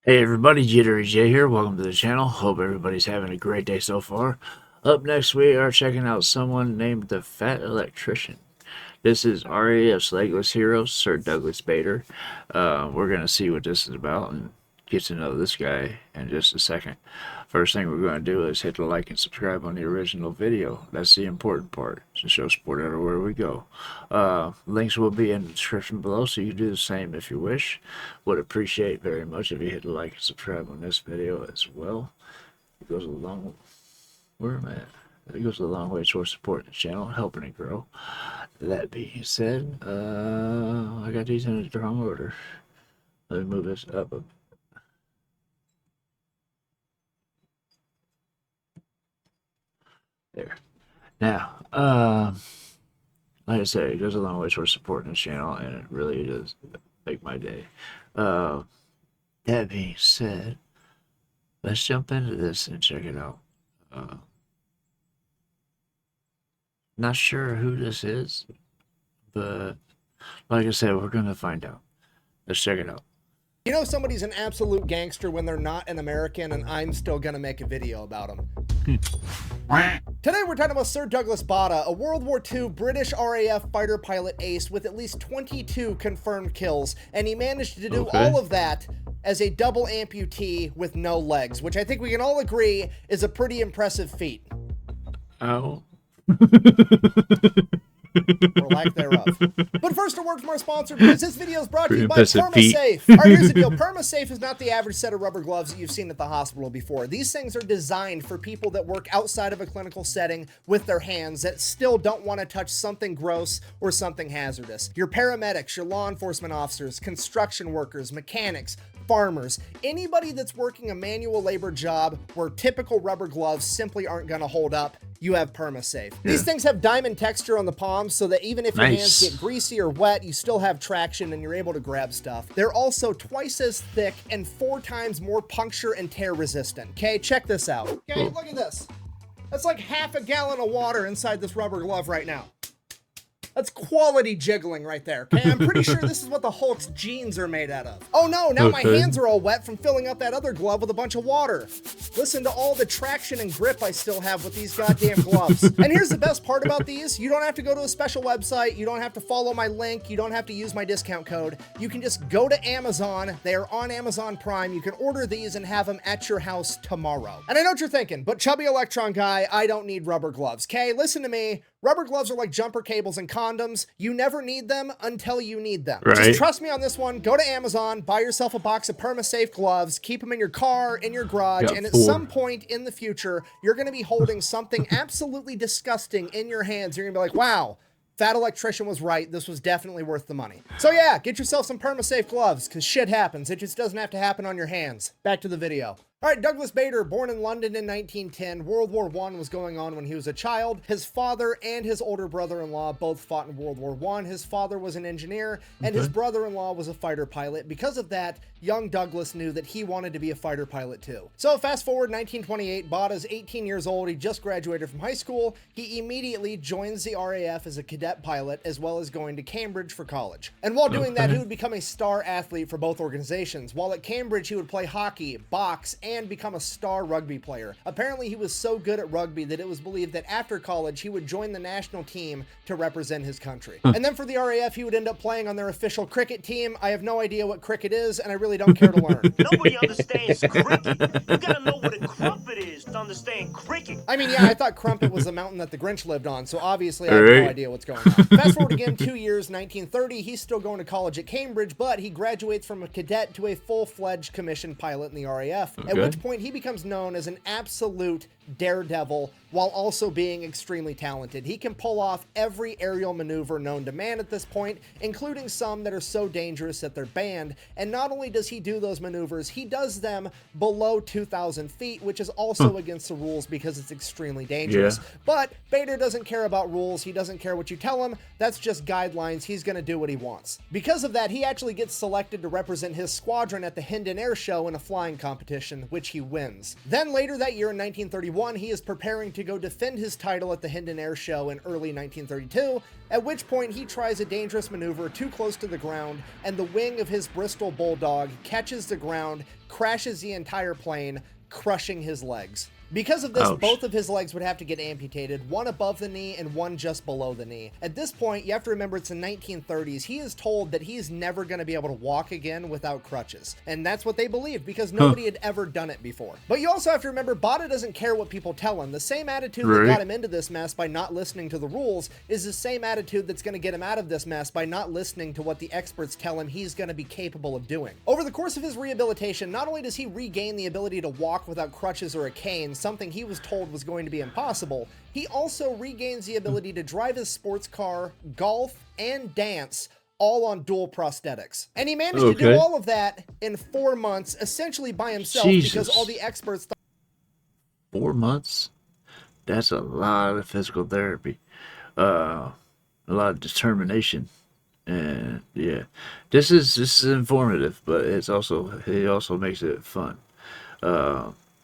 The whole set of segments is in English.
Hey everybody, Jittery J here. Welcome to the channel. Hope everybody's having a great day so far. Up next, we are checking out someone named the Fat Electrician. This is RAF's Legless Hero, Sir Douglas Bader. We're going to see what this is about and get to know this guy in just a second. First thing we're going to do is hit the like and subscribe on the original video. That's the important part, to show support everywhere we go. Links will be in the description below, so you can do the same if you wish. Would appreciate very much if you hit the like and subscribe on this video as well. It goes a long, where am I at? It goes a long way towards supporting the channel, helping it grow. That being said, I got these in the wrong order. Let me move this up. There. Now, like I said, it goes a long way towards supporting the channel, and it really does make my day. That being said, let's jump into this and check it out. Not sure who this is, but like I said, we're gonna find out. Let's check it out. You know somebody's an absolute gangster when they're not an American, and I'm still gonna make a video about him. Today we're talking about Sir Douglas Bader, a World War II British RAF fighter pilot ace with at least 22 confirmed kills, and he managed to do all of that as a double amputee with no legs, which I think we can all agree is a pretty impressive feat. Ow. Or lack thereof. But first, a word from our sponsor, because this video is brought to you by Impressive feat. PermaSafe. All right, here's the deal. PermaSafe is not the average set of rubber gloves that you've seen at the hospital before. These things are designed for people that work outside of a clinical setting with their hands that still don't want to touch something gross or something hazardous. Your paramedics, your law enforcement officers, construction workers, mechanics, farmers, anybody that's working a manual labor job where typical rubber gloves simply aren't going to hold up, you have PermaSafe. Yeah. These things have diamond texture on the palms so that even if your hands get greasy or wet, you still have traction and you're able to grab stuff. They're also twice as thick and 4 times more puncture and tear resistant. Okay, check this out. Okay, look at this. That's like half a gallon of water inside this rubber glove right now. That's quality jiggling right there. Okay, I'm pretty sure this is what the Hulk's jeans are made out of. Oh no, now my hands are all wet from filling up that other glove with a bunch of water. Listen to all the traction and grip I still have with these goddamn gloves. And here's the best part about these. You don't have to go to a special website. You don't have to follow my link. You don't have to use my discount code. You can just go to Amazon. They are on Amazon Prime. You can order these and have them at your house tomorrow. And I know what you're thinking, but chubby electron guy, I don't need rubber gloves. Okay, listen to me. Rubber gloves are like jumper cables and condoms. You never need them until you need them. Right. Just trust me on this one. Go to Amazon, buy yourself a box of PermaSafe gloves, keep them in your car, in your garage, and at some point in the future, you're going to be holding something absolutely disgusting in your hands. You're going to be like, wow, Fat Electrician was right. This was definitely worth the money. So yeah, get yourself some PermaSafe gloves, because shit happens. It just doesn't have to happen on your hands. Back to the video. All right, Douglas Bader, born in London in 1910. World War I was going on when he was a child. His father and his older brother-in-law both fought in World War I. His father was an engineer, and his brother-in-law was a fighter pilot. Because of that, young Douglas knew that he wanted to be a fighter pilot too. So fast forward 1928, Bader's 18 years old. He just graduated from high school. He immediately joins the RAF as a cadet pilot, as well as going to Cambridge for college. And while doing that, he would become a star athlete for both organizations. While at Cambridge, he would play hockey, box, and become a star rugby player. Apparently, he was so good at rugby that it was believed that after college, he would join the national team to represent his country. And then for the RAF, he would end up playing on their official cricket team. I have no idea what cricket is, and I really don't care to learn. Nobody understands cricket. You gotta know what a crumpet is to understand cricket. I mean, yeah, I thought Crumpet was the mountain that the Grinch lived on, so obviously I have no idea what's going on. Fast forward again 2 years, 1930, he's still going to college at Cambridge, but he graduates from a cadet to a full-fledged commissioned pilot in the RAF, at which point he becomes known as an absolute daredevil while also being extremely talented. He can pull off every aerial maneuver known to man at this point, including some that are so dangerous that they're banned. And not only does he do those maneuvers, he does them below 2,000 feet, which is also against the rules because it's extremely dangerous. But Bader doesn't care about rules. He doesn't care what you tell him. That's just guidelines. He's going to do what he wants. Because of that, he actually gets selected to represent his squadron at the Hendon Air Show in a flying competition, which he wins. Then later that year in 1931, 1931, he is preparing to go defend his title at the Hendon Air Show in early 1932, at which point he tries a dangerous maneuver too close to the ground, and the wing of his Bristol Bulldog catches the ground, crashes the entire plane, crushing his legs. Because of this, Ouch. both of his legs would have to get amputated, one above the knee and one just below the knee. At this point, you have to remember it's the 1930s. He is told that he's never going to be able to walk again without crutches. And that's what they believed because nobody had ever done it before. But you also have to remember, Bada doesn't care what people tell him. The same attitude that got him into this mess by not listening to the rules is the same attitude that's going to get him out of this mess by not listening to what the experts tell him he's going to be capable of doing. Over the course of his rehabilitation, not only does he regain the ability to walk without crutches or a cane, something he was told was going to be impossible, he also regains the ability to drive his sports car, golf, and dance, all on dual prosthetics. And he managed to do all of that in 4 months, essentially by himself, because all the experts thought 4 months? That's a lot of physical therapy. A lot of determination. And yeah, this is informative, but it also makes it fun.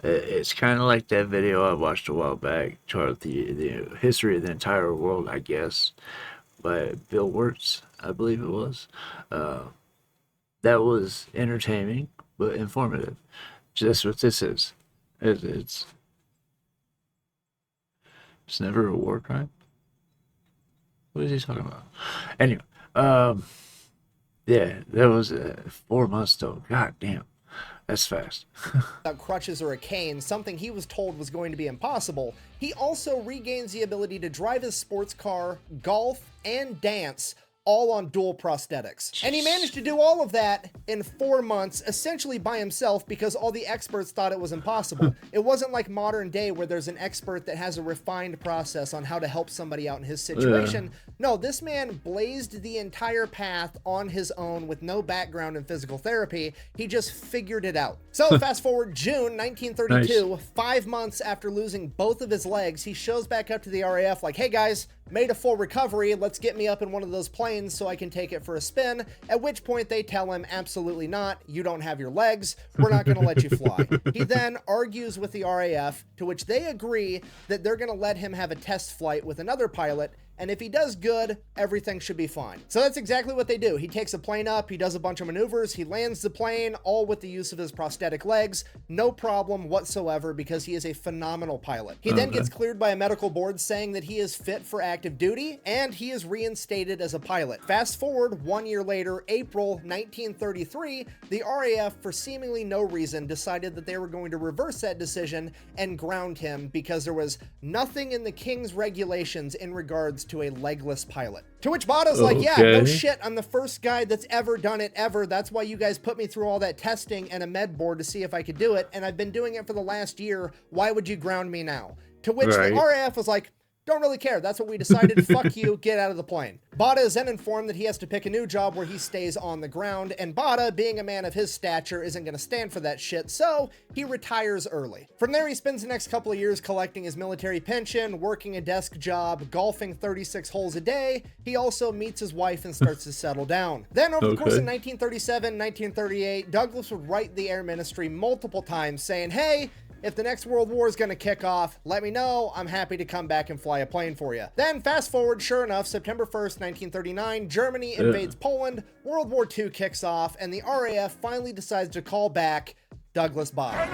It's kind of like that video I watched a while back, the history of the entire world, I guess, by Bill Wirtz, I believe it was. That was entertaining but informative. Just what this is. It's never a war crime. What is he talking about? Anyway, yeah, that was 4 months though. God damn. That's fast. without crutches or a cane, something he was told was going to be impossible, he also regains the ability to drive his sports car, golf, and dance, all on dual prosthetics. And he managed to do all of that in 4 months, essentially by himself, because all the experts thought it was impossible. It wasn't like modern day where there's an expert that has a refined process on how to help somebody out in his situation. No, this man blazed the entire path on his own with no background in physical therapy. He just figured it out. So fast forward June 1932, 5 months after losing both of his legs, he shows back up to the RAF like, hey guys, made a full recovery, let's get me up in one of those planes so I can take it for a spin, at which point they tell him, absolutely not, you don't have your legs, we're not gonna let you fly. He then argues with the RAF, to which they agree that they're gonna let him have a test flight with another pilot, and if he does good, everything should be fine. So that's exactly what they do. He takes a plane up, he does a bunch of maneuvers, he lands the plane, all with the use of his prosthetic legs, no problem whatsoever because he is a phenomenal pilot. He then gets cleared by a medical board saying that he is fit for active duty, and he is reinstated as a pilot. Fast forward 1 year later, April 1933, the RAF, for seemingly no reason, decided that they were going to reverse that decision and ground him because there was nothing in the King's regulations in regards to a legless pilot. To which Bada's like, yeah, no shit, I'm the first guy that's ever done it ever. That's why you guys put me through all that testing and a med board to see if I could do it, and I've been doing it for the last year. Why would you ground me now? To which the RAF was like, don't really care. That's what we decided. Fuck you. Get out of the plane. Bada is then informed that he has to pick a new job where he stays on the ground, and Bada, being a man of his stature, isn't going to stand for that shit, so he retires early. From there, he spends the next couple of years collecting his military pension, working a desk job, golfing 36 holes a day. He also meets his wife and starts to settle down. Then, over the course of 1937, 1938, Douglas would write the Air Ministry multiple times saying, hey, if the next World War is going to kick off, let me know. I'm happy to come back and fly a plane for you. Then fast forward, sure enough, September 1st, 1939, Germany invades Poland, World War II kicks off, and the RAF finally decides to call back Douglas Bada.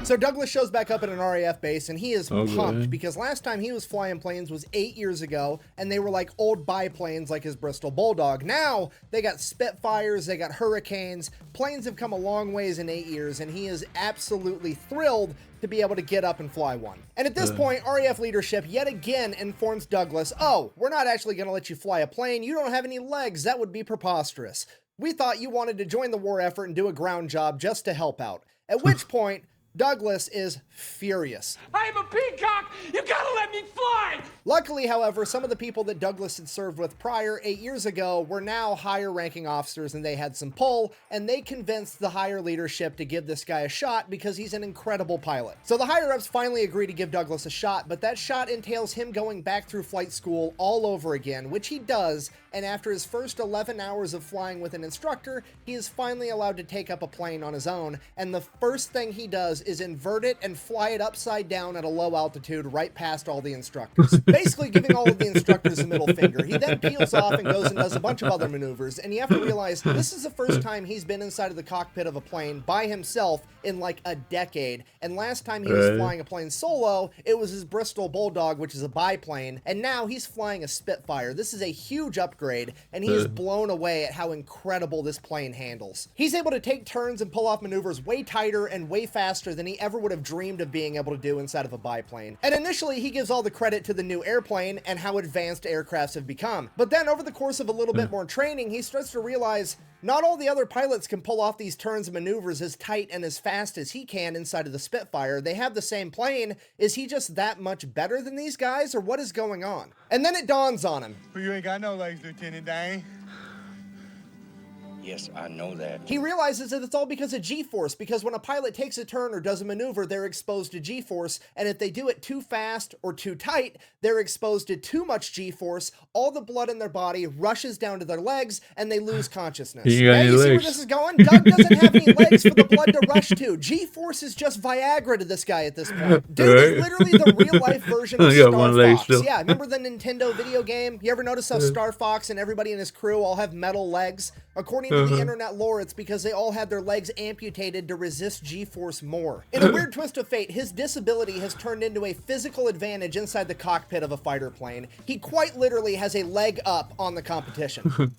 So Douglas shows back up at an RAF base, and he is pumped because last time he was flying planes was 8 years ago, and they were like old biplanes like his Bristol Bulldog. Now they got Spitfires, they got Hurricanes. Planes have come a long ways in 8 years, and he is absolutely thrilled to be able to get up and fly one. And at this point, RAF leadership yet again informs Douglas, oh, we're not actually going to let you fly a plane. You don't have any legs. That would be preposterous. We thought you wanted to join the war effort and do a ground job just to help out. At which point, Douglas is furious. I am a peacock! You gotta let me fly! Luckily, however, some of the people that Douglas had served with prior 8 years ago were now higher ranking officers and they had some pull, and they convinced the higher leadership to give this guy a shot because he's an incredible pilot. So the higher ups finally agree to give Douglas a shot, but that shot entails him going back through flight school all over again, which he does, and after his first 11 hours of flying with an instructor, he is finally allowed to take up a plane on his own, and the first thing he does is invert it and fly it upside down at a low altitude right past all the instructors. Basically giving all of the instructors a middle finger. He then peels off and goes and does a bunch of other maneuvers, and you have to realize this is the first time he's been inside of the cockpit of a plane by himself in like a decade, and last time he was flying a plane solo, it was his Bristol Bulldog, which is a biplane, and now he's flying a Spitfire. This is a huge upgrade, and he is blown away at how incredible this plane handles. He's able to take turns and pull off maneuvers way tighter and way faster than he ever would have dreamed of being able to do inside of a biplane. And initially, he gives all the credit to the new airplane and how advanced aircrafts have become. But then over the course of a little bit more training, he starts to realize not all the other pilots can pull off these turns and maneuvers as tight and as fast as he can inside of the Spitfire. They have the same plane. Is he just that much better than these guys, or what is going on? And then it dawns on him. Well, you ain't got no legs, Lieutenant Dane. Yes, I know that. He realizes that it's all because of G-force, because when a pilot takes a turn or does a maneuver, they're exposed to G-force, and if they do it too fast or too tight, they're exposed to too much G-force, all the blood in their body rushes down to their legs, and they lose consciousness. You got Now, any you see where legs? this is going? Doug doesn't have any legs for the blood to rush to. G-force is just Viagra to this guy at this point. Dude is literally the real-life version of I got Star one leg Fox. still. Yeah, remember the Nintendo video game? You ever notice how Star Fox and everybody in his crew all have metal legs? According to the internet lore, it's because they all had their legs amputated to resist G-force more. In a weird twist of fate, his disability has turned into a physical advantage inside the cockpit of a fighter plane. He quite literally has a leg up on the competition.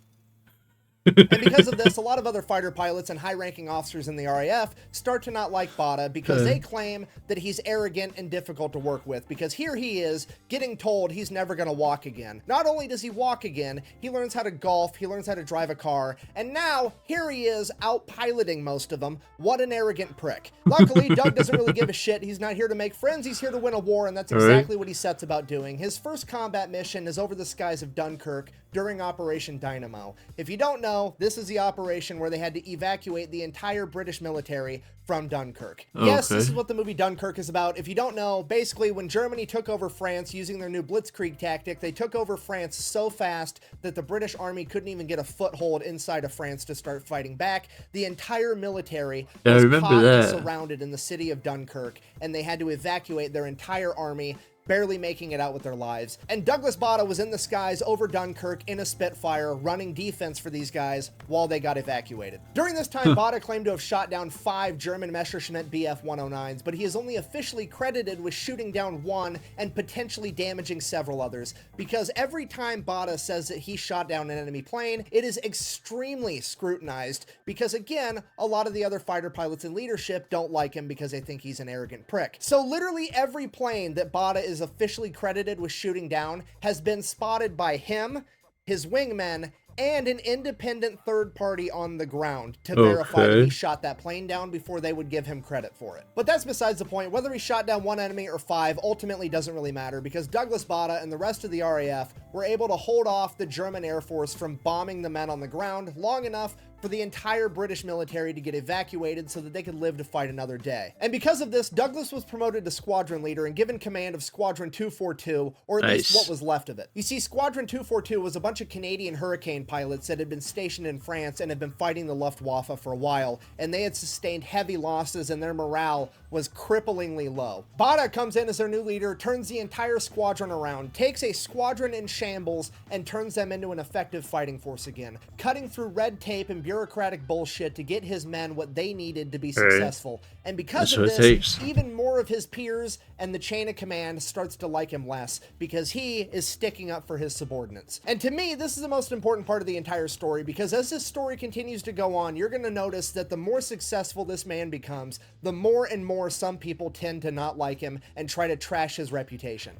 And because of this, a lot of other fighter pilots and high-ranking officers in the RAF start to not like Bada because they claim that he's arrogant and difficult to work with, because here he is getting told he's never going to walk again. Not only does he walk again, he learns how to golf, he learns how to drive a car, and now here he is out-piloting most of them. What an arrogant prick. Luckily, Doug doesn't really give a shit. He's not here to make friends, he's here to win a war, and that's exactly what he sets about doing. His first combat mission is over the skies of Dunkirk during Operation Dynamo. If you don't know, this is the operation where they had to evacuate the entire British military from Dunkirk. Yes, this is what the movie Dunkirk is about. If you don't know, basically when Germany took over France using their new Blitzkrieg tactic, they took over France so fast that the British army couldn't even get a foothold inside of France to start fighting back. The entire military was caught and surrounded in the city of Dunkirk, and they had to evacuate their entire army, barely making it out with their lives. And Douglas Bada was in the skies over Dunkirk in a Spitfire, running defense for these guys while they got evacuated. During this time, Bada claimed to have shot down 5 German Messerschmitt Bf-109s, but he is only officially credited with shooting down 1 and potentially damaging several others, because every time Bada says that he shot down an enemy plane, it is extremely scrutinized, because again, a lot of the other fighter pilots in leadership don't like him because they think he's an arrogant prick. So literally every plane that Bada is officially credited with shooting down has been spotted by him, his wingmen, and an independent third party on the ground to verify that he shot that plane down before they would give him credit for it. But that's besides the point. Whether he shot down 1 enemy or 5 ultimately doesn't really matter, because Douglas Bada and the rest of the RAF were able to hold off the German Air Force from bombing the men on the ground long enough for the entire British military to get evacuated so that they could live to fight another day. And because of this, Douglas was promoted to squadron leader and given command of Squadron 242, or at least what was left of it. You see, Squadron 242 was a bunch of Canadian Hurricane pilots that had been stationed in France and had been fighting the Luftwaffe for a while, and they had sustained heavy losses and their morale was cripplingly low. Bada comes in as their new leader, turns the entire squadron around, takes a squadron in shambles, and turns them into an effective fighting force again, cutting through red tape and bureaucratic bullshit to get his men what they needed to be successful. And because of this, even more of his peers and the chain of command starts to like him less, because he is sticking up for his subordinates. And to me, this is the most important part of the entire story, because as this story continues to go on, you're going to notice that the more successful this man becomes, the more and more some people tend to not like him and try to trash his reputation.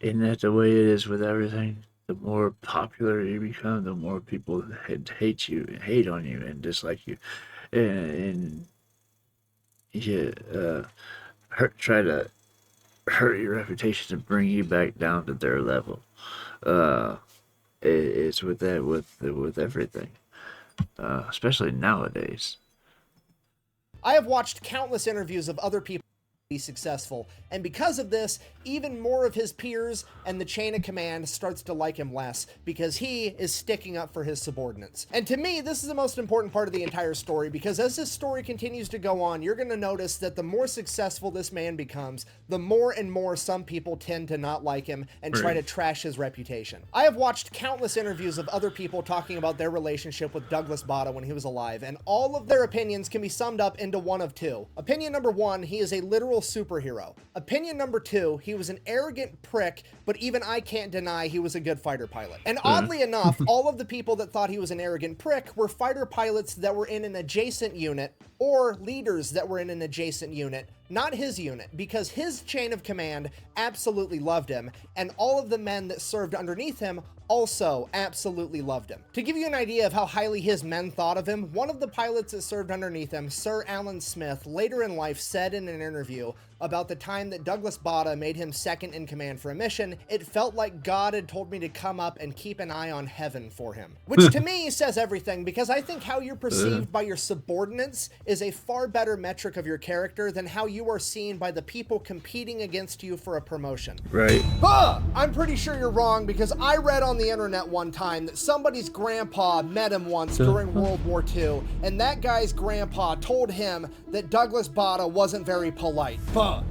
Isn't that the way it is with everything? The more popular you become, the more people hate you and hate on you and dislike you. And try to hurt your reputation to bring you back down to their level. It's with that with everything, especially nowadays. I have watched countless interviews of other people be successful, and because of this, even more of his peers and the chain of command starts to like him less because he is sticking up for his subordinates. And to me, this is the most important part of the entire story, because as this story continues to go on, you're going to notice that the more successful this man becomes, the more and more some people tend to not like him and try to trash his reputation. I have watched countless interviews of other people talking about their relationship with Douglas Bada when he was alive, and all of their opinions can be summed up into one of two. Opinion number one, he is a literal superhero. Opinion number two, he was an arrogant prick, but even I can't deny he was a good fighter pilot. And oddly enough, all of the people that thought he was an arrogant prick were fighter pilots that were in an adjacent unit or leaders that were in an adjacent unit, not his unit, because his chain of command absolutely loved him, and all of the men that served underneath him also absolutely loved him. To give you an idea of how highly his men thought of him, one of the pilots that served underneath him, Sir Alan Smith, later in life said in an interview about the time that Douglas Bada made him second in command for a mission, it felt like God had told me to come up and keep an eye on heaven for him. Which to me says everything, because I think how you're perceived by your subordinates is a far better metric of your character than how you are seen by the people competing against you for a promotion. Right. I'm pretty sure you're wrong, because I read on the internet one time that somebody's grandpa met him once during World War II, and that guy's grandpa told him that Douglas Bada wasn't very polite.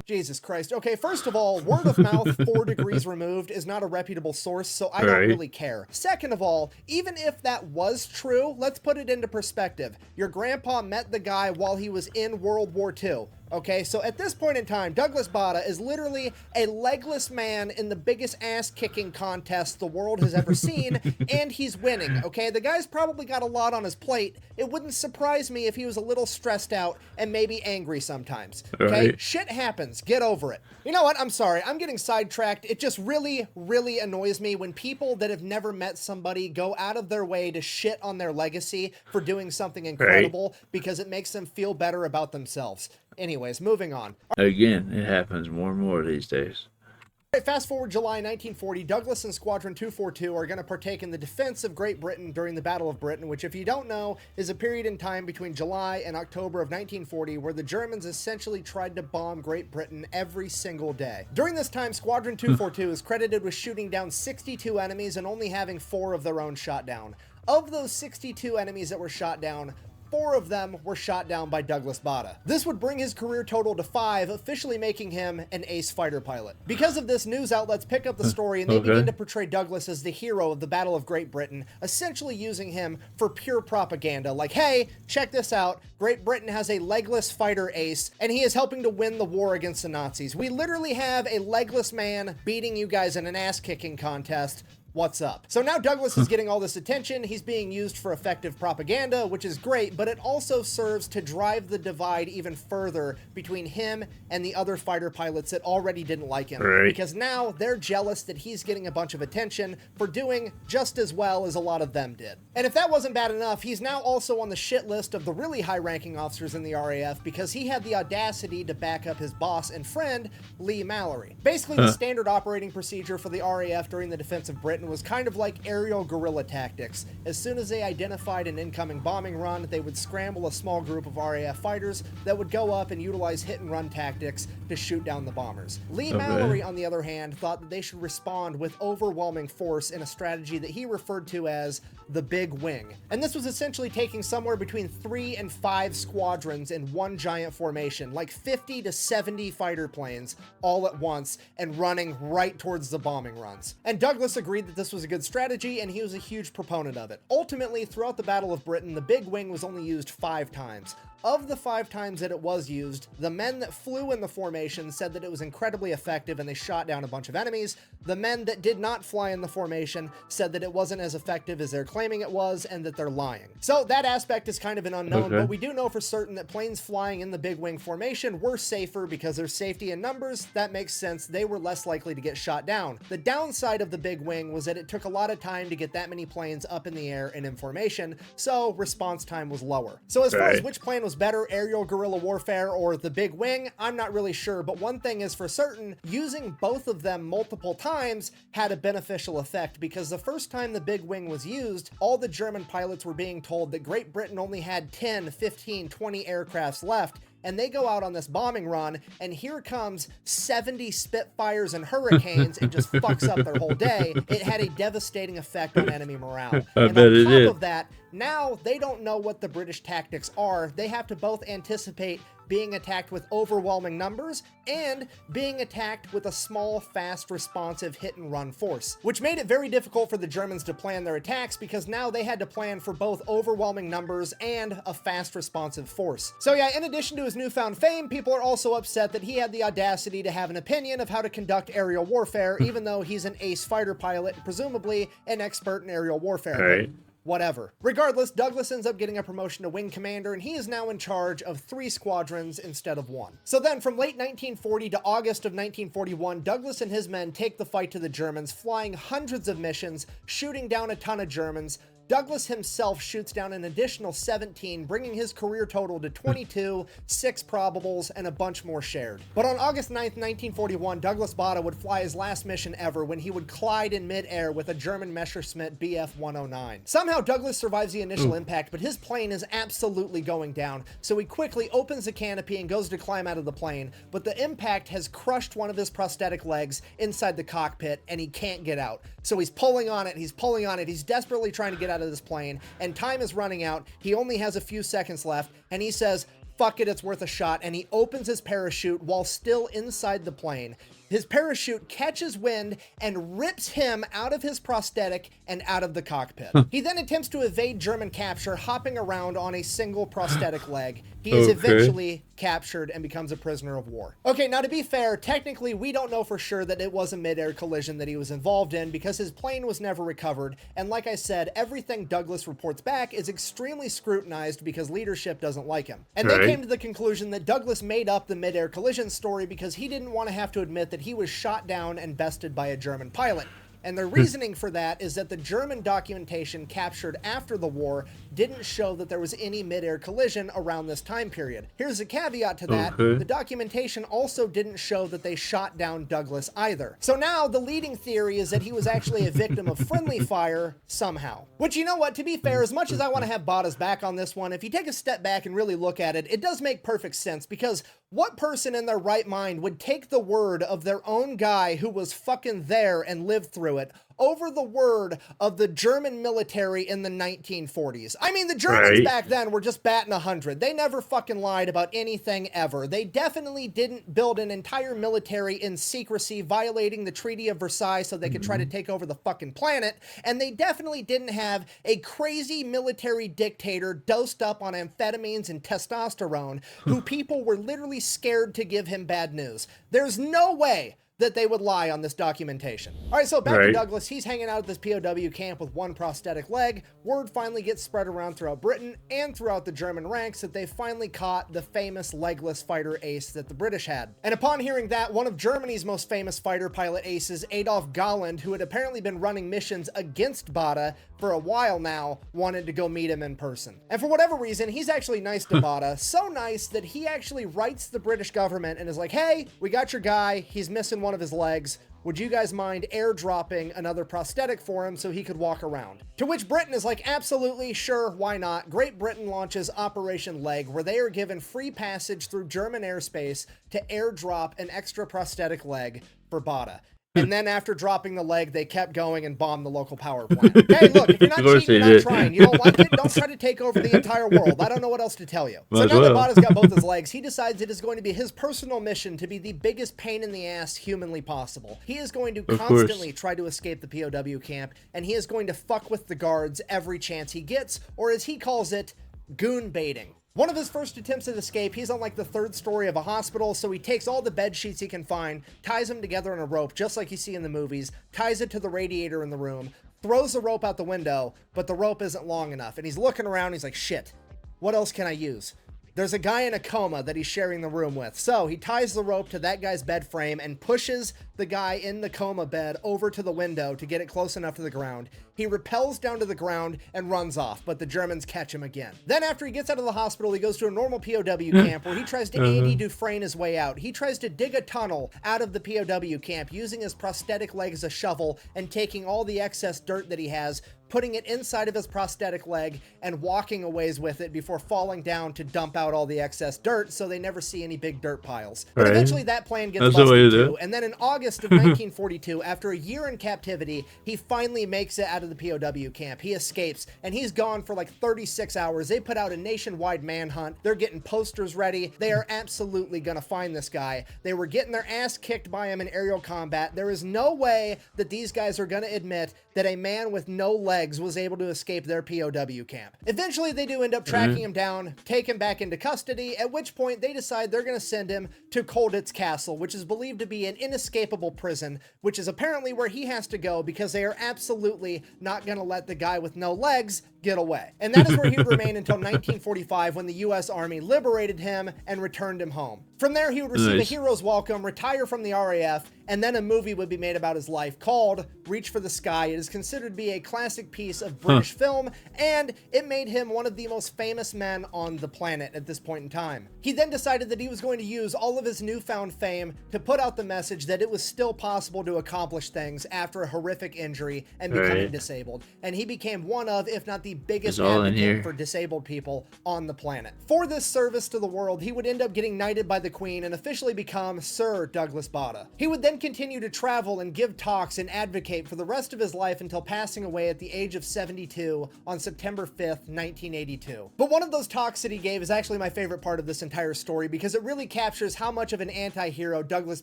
Jesus Christ. Okay, first of all, word of mouth 4 degrees removed is not a reputable source, so I don't really care. Second of all, even if that was true, let's put it into perspective. Your grandpa met the guy while he was in World War II. Okay, so at this point in time, Douglas Bada is literally a legless man in the biggest ass-kicking contest the world has ever seen, and he's winning, okay? The guy's probably got a lot on his plate. It wouldn't surprise me if he was a little stressed out and maybe angry sometimes, okay? Right. Shit happens. Get over it. You know what? I'm sorry. I'm getting sidetracked. It just really, really annoys me when people that have never met somebody go out of their way to shit on their legacy for doing something incredible because it makes them feel better about themselves. Anyways, moving on. Again, it happens more and more these days. All right, fast forward July 1940, Douglas and Squadron 242 are going to partake in the defense of Great Britain during the Battle of Britain, which, if you don't know, is a period in time between July and October of 1940 where the Germans essentially tried to bomb Great Britain every single day. During this time, Squadron 242 is credited with shooting down 62 enemies and only having 4 of their own shot down. Of those 62 enemies that were shot down, 4 of them were shot down by Douglas Bada. This would bring his career total to 5, officially making him an ace fighter pilot. Because of this, news outlets pick up the story and they begin to portray Douglas as the hero of the Battle of Great Britain, essentially using him for pure propaganda, like, hey, check this out, Great Britain has a legless fighter ace, and he is helping to win the war against the Nazis. We literally have a legless man beating you guys in an ass-kicking contest. What's up? So now Douglas is getting all this attention. He's being used for effective propaganda, which is great, but it also serves to drive the divide even further between him and the other fighter pilots that already didn't like him. Right. Because now they're jealous that he's getting a bunch of attention for doing just as well as a lot of them did. And if that wasn't bad enough, he's now also on the shit list of the really high-ranking officers in the RAF because he had the audacity to back up his boss and friend, Lee Mallory. Basically, the standard operating procedure for the RAF during the defense of Britain was kind of like aerial guerrilla tactics. As soon as they identified an incoming bombing run, they would scramble a small group of RAF fighters that would go up and utilize hit-and-run tactics to shoot down the bombers. Lee Mallory, on the other hand, thought that they should respond with overwhelming force in a strategy that he referred to as the Big Wing. And this was essentially taking somewhere between 3 and 5 squadrons in one giant formation, like 50 to 70 fighter planes all at once, and running right towards the bombing runs. And Douglas agreed that this was a good strategy, and he was a huge proponent of it. Ultimately, throughout the Battle of Britain, the Big Wing was only used 5 times. Of the 5 times that it was used, the men that flew in the formation said that it was incredibly effective and they shot down a bunch of enemies. The men that did not fly in the formation said that it wasn't as effective as they're claiming it was and that they're lying. So that aspect is kind of an unknown, but we do know for certain that planes flying in the Big Wing formation were safer because there's safety in numbers. That makes sense. They were less likely to get shot down. The downside of the Big Wing was that it took a lot of time to get that many planes up in the air and in formation, so response time was lower. So as far as which plane was better, aerial guerrilla warfare or the big wing, I'm not really sure, but one thing is for certain, using both of them multiple times had a beneficial effect, because the first time the big wing was used, all the German pilots were being told that Great Britain only had 10, 15, 20 aircrafts left, and they go out on this bombing run, and here comes 70 Spitfires and Hurricanes and just fucks up their whole day. It had a devastating effect on enemy morale. And on top of that, now they don't know what the British tactics are. They have to both anticipate being attacked with overwhelming numbers and being attacked with a small, fast, responsive hit-and-run force, which made it very difficult for the Germans to plan their attacks, because now they had to plan for both overwhelming numbers and a fast, responsive force. So yeah, in addition to his newfound fame, people are also upset that he had the audacity to have an opinion of how to conduct aerial warfare, even though he's an ace fighter pilot, presumably an expert in aerial warfare. Right. Whatever. Regardless, Douglas ends up getting a promotion to wing commander, and he is now in charge of 3 squadrons instead of 1. So then, from late 1940 to August of 1941, Douglas and his men take the fight to the Germans, flying hundreds of missions, shooting down a ton of Germans. Douglas himself shoots down an additional 17, bringing his career total to 22, 6 probables, and a bunch more shared. But on August 9th, 1941, Douglas Bada would fly his last mission ever when he would collide in mid-air with a German Messerschmitt Bf-109. Somehow Douglas survives the initial impact, but his plane is absolutely going down, so he quickly opens the canopy and goes to climb out of the plane, but the impact has crushed one of his prosthetic legs inside the cockpit, and he can't get out. So he's pulling on it, he's desperately trying to get out of this plane, and time is running out. He only has a few seconds left, and he says, fuck it, it's worth a shot, and he opens his parachute while still inside the plane. His parachute catches wind and rips him out of his prosthetic and out of the cockpit. He then attempts to evade German capture, hopping around on a single prosthetic leg. He is eventually captured and becomes a prisoner of war. Okay, now to be fair, technically we don't know for sure that it was a mid-air collision that he was involved in, because his plane was never recovered, and like I said, everything Douglas reports back is extremely scrutinized because leadership doesn't like him. And they came to the conclusion that Douglas made up the mid-air collision story because he didn't want to have to admit that he was shot down and bested by a German pilot. And their reasoning for that is that the German documentation captured after the war didn't show that there was any mid-air collision around this time period. Here's a caveat to that. The documentation also didn't show that they shot down Douglas either. So now the leading theory is that he was actually a victim of friendly fire somehow. Which, you know what, to be fair, as much as I want to have Bada's back on this one, if you take a step back and really look at it, it does make perfect sense, because what person in their right mind would take the word of their own guy who was fucking there and lived through it over the word of the German military in the 1940s? I mean, the Germans back then were just batting 100. They never fucking lied about anything ever. They definitely didn't build an entire military in secrecy, violating the Treaty of Versailles so they could try to take over the fucking planet. And they definitely didn't have a crazy military dictator dosed up on amphetamines and testosterone who people were literally scared to give him bad news. There's no way that they would lie on this documentation. All right, so back to Douglas. He's hanging out at this POW camp with one prosthetic leg. Word finally gets spread around throughout Britain and throughout the German ranks that they finally caught the famous legless fighter ace that the British had. And upon hearing that, one of Germany's most famous fighter pilot aces, Adolf Galland, who had apparently been running missions against Bada for a while now, wanted to go meet him in person. And for whatever reason, he's actually nice to Bada, so nice that he actually writes the British government and is like, hey, we got your guy, he's missing one of his legs. Would you guys mind airdropping another prosthetic for him so he could walk around? To which Britain is like, absolutely, sure, why not? Great Britain launches Operation Leg, where they are given free passage through German airspace to airdrop an extra prosthetic leg for Bada. And then after dropping the leg, they kept going and bombed the local power plant. Hey, look, if you're not cheating, you're not trying. You don't like it, don't try to take over the entire world. I don't know what else to tell you. So now that Bada's got both his legs, he decides it is going to be his personal mission to be the biggest pain in the ass humanly possible. He is going to constantly try to escape the POW camp, and he is going to fuck with the guards every chance he gets, or as he calls it, goon baiting. One of his first attempts at escape, he's on like the 3rd story of a hospital, so he takes all the bed sheets he can find, ties them together in a rope, just like you see in the movies, ties it to the radiator in the room, throws the rope out the window, but the rope isn't long enough. And he's looking around, he's like, shit, what else can I use? There's a guy in a coma that he's sharing the room with. So he ties the rope to that guy's bed frame and pushes the guy in the coma bed over to the window to get it close enough to the ground. He rappels down to the ground and runs off, but the Germans catch him again. Then after he gets out of the hospital, he goes to a normal POW camp where he tries to Andy Dufresne his way out. He tries to dig a tunnel out of the POW camp using his prosthetic leg as a shovel and taking all the excess dirt that he has, putting it inside of his prosthetic leg and walking a ways with it before falling down to dump out all the excess dirt so they never see any big dirt piles. But eventually that plan gets busted too, and then in August of 1942, after a year in captivity, he finally makes it out of the POW camp. He escapes, and he's gone for like 36 hours. They put out a nationwide manhunt. They're getting posters ready. They are absolutely gonna find this guy. They were getting their ass kicked by him in aerial combat. There is no way that these guys are gonna admit that a man with no legs was able to escape their POW camp. Eventually, they do end up tracking him down, take him back into custody, at which point they decide they're going to send him to Colditz Castle, which is believed to be an inescapable prison, which is apparently where he has to go because they are absolutely not going to let the guy with no legs get away. And that is where he would remain until 1945 when the U.S. Army liberated him and returned him home. From there, he would receive a hero's welcome, retire from the RAF, and then a movie would be made about his life called Reach for the Sky. It is considered to be a classic piece of British film, and it made him one of the most famous men on the planet at this point in time. He then decided that he was going to use all of his newfound fame to put out the message that it was still possible to accomplish things after a horrific injury and becoming disabled. And he became one of, if not the biggest advocate for disabled people on the planet. For this service to the world, he would end up getting knighted by the Queen and officially become Sir Douglas Bada. He would then continue to travel and give talks and advocate for the rest of his life until passing away at the age of 72 on September 5th, 1982. But one of those talks that he gave is actually my favorite part of this entire story because it really captures how much of an anti-hero Douglas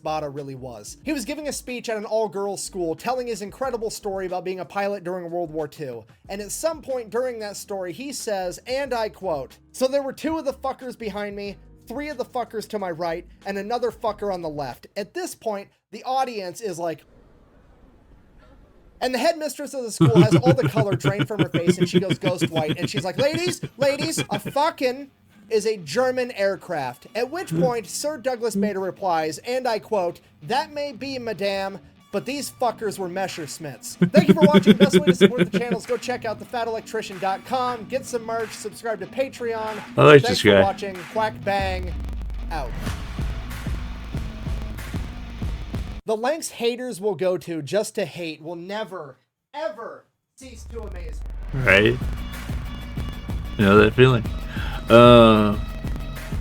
Bada really was. He was giving a speech at an all-girls school telling his incredible story about being a pilot during World War II. And at some point during that story, he says, and I quote, "So there were 2 of the fuckers behind me, 3 of the fuckers to my right, and another fucker on the left." At this point, the audience is like, and the headmistress of the school has all the color drained from her face and she goes ghost white and she's like, ladies, a fucking is a German aircraft. At which point, Sir Douglas Bada replies, and I quote, "That may be, madame, but these fuckers were Messerschmitts." Thank you for watching. Best way to support the channel is go check out thefatelectrician.com, get some merch, subscribe to Patreon. Thanks for watching. Quack bang, out. The lengths haters will go to just to hate will never, ever cease to amaze me. Right? You know that feeling?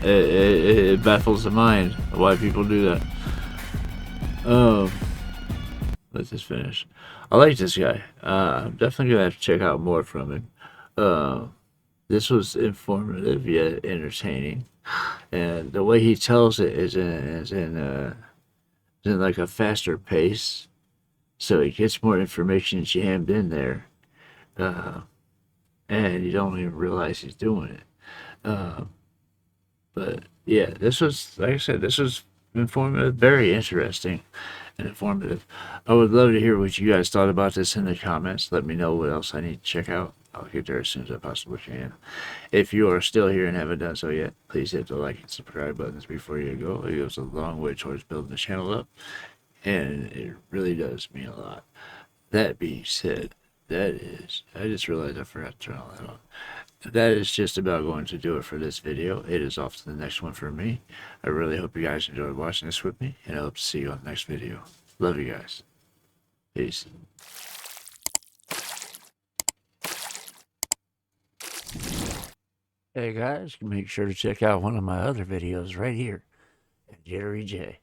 It baffles the mind why people do that. Let's just finish. I like this guy. I'm definitely gonna have to check out more from him. This was informative yet entertaining, and the way he tells it is in like a faster pace, so he gets more information jammed in there, and you don't even realize he's doing it. But yeah, this was, like I said, this was informative, very interesting and informative. I would love to hear what you guys thought about this in the comments. Let me know what else I need to check out. I'll get there as soon as I possibly can. If you are still here and haven't done so yet, please hit the like and subscribe buttons before you go. It goes a long way towards building the channel up, and it really does mean a lot. That being said, I just realized I forgot to turn all that on. That is just about going to do it for this video. It is off to the next one for me. I really hope you guys enjoyed watching this with me, and I hope to see you on the next video. Love you guys. Peace. Hey guys, make sure to check out one of my other videos right here at Jerry J.